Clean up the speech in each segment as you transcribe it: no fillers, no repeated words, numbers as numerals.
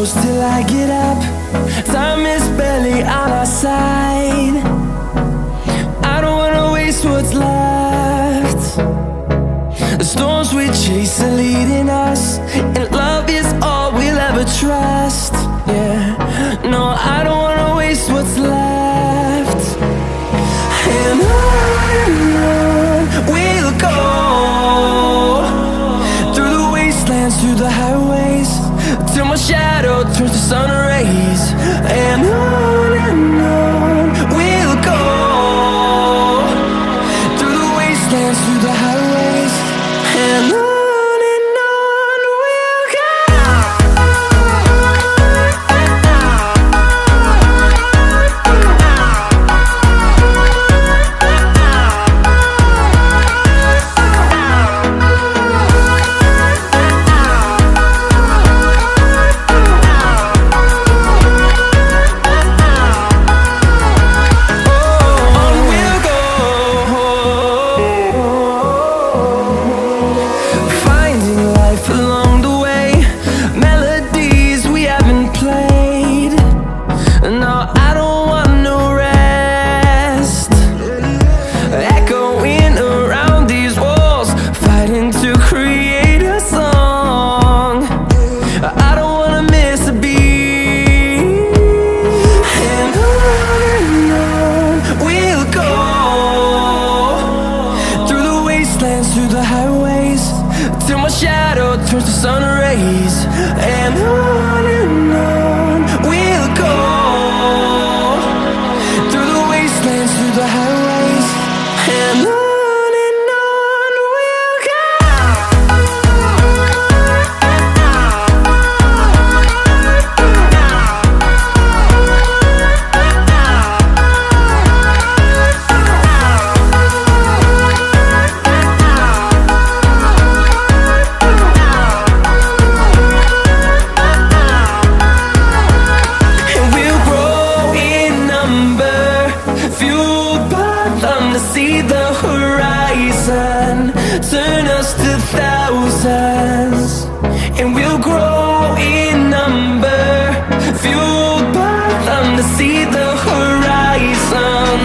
close till I get up. Time is barely on our side. I don't wanna waste what's left. The storms we chase are leading us, and love is all we'll ever trust. Yeah, no, I don't wanna waste what's left. And on we'll go, through the wastelands, through the highways, till my shadow turns to sun rays. And on we'll go, through the wastelands, through the highways, and on we'll go. Through the highways, till my shadow turns to sun rays. And on we'll go, through the wastelands, through the highways, and on we'll go. See the horizon turn us to thousands, and we'll grow in number, fueled by them. To see the horizon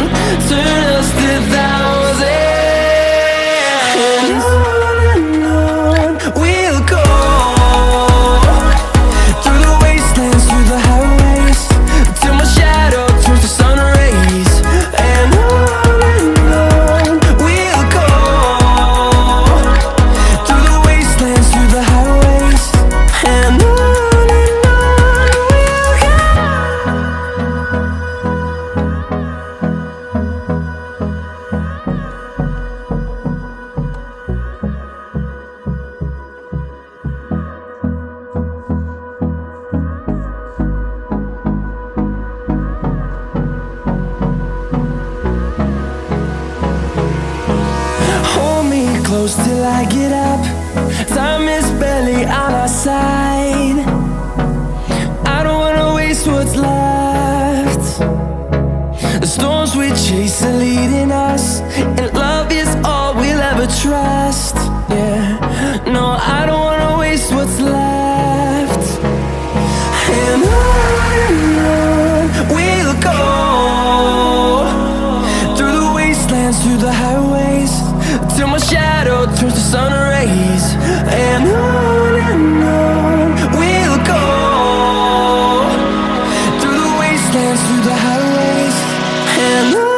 turn us to thousands, and on we'll go, through the wastelands, through the highways, till my shadow turns to sun rays. And close till I get up. Time is barely on our side. I don't wanna waste what's left. The storms we chase are leading us, and love is all we'll ever trust. Yeah, no, I don't wanna waste what's left. And on we'll go, through the wastelands, through the highways, till my shadow turns to sun rays. And on we'll go, through the wastelands, through the highways, and on.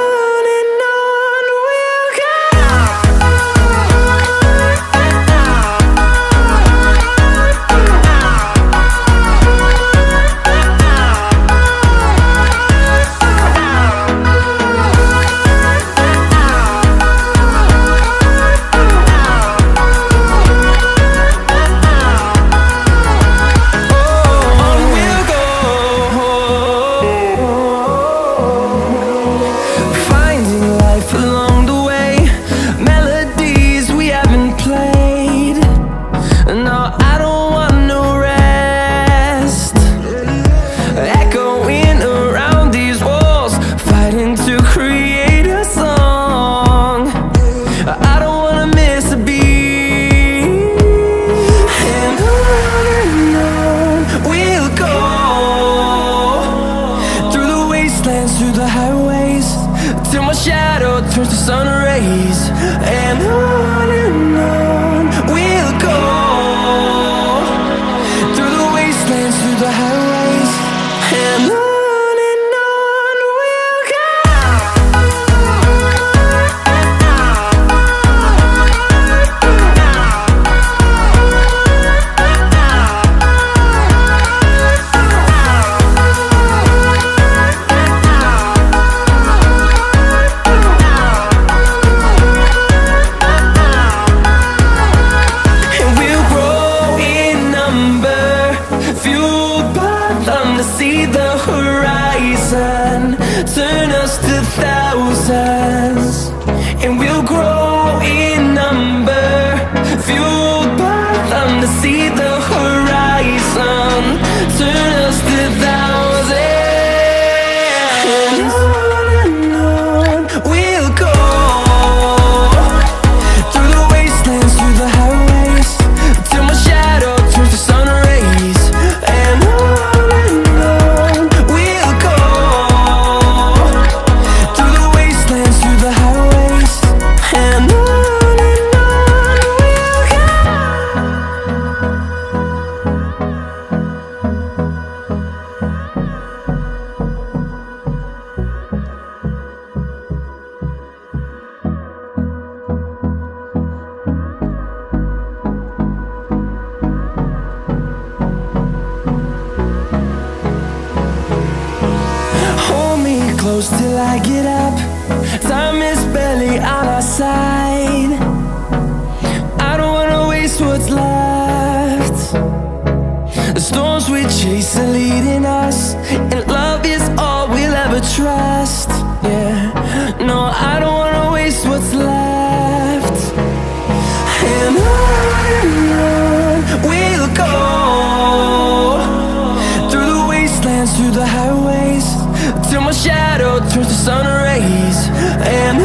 wastelands, through the highways, till my shadow turns to sun rays. And on we'll go, through the wastelands, through the highways, and on we'll go. See the horizon turn us to thousands, and we'll grow in number, fueled by them to see the horizon turn us to thousands. And on we'll go, through the wastelands, through the highways, till my shadow turns to sun rays. And close till I get up. Time is barely on our side. I don't wanna waste what's left. The storms we chase are leading us, and love is all we'll ever trust. Yeah, no, I don't wanna waste what's left. And on we'll go, through the wastelands, through the highways, till my shadow turns to sun rays. And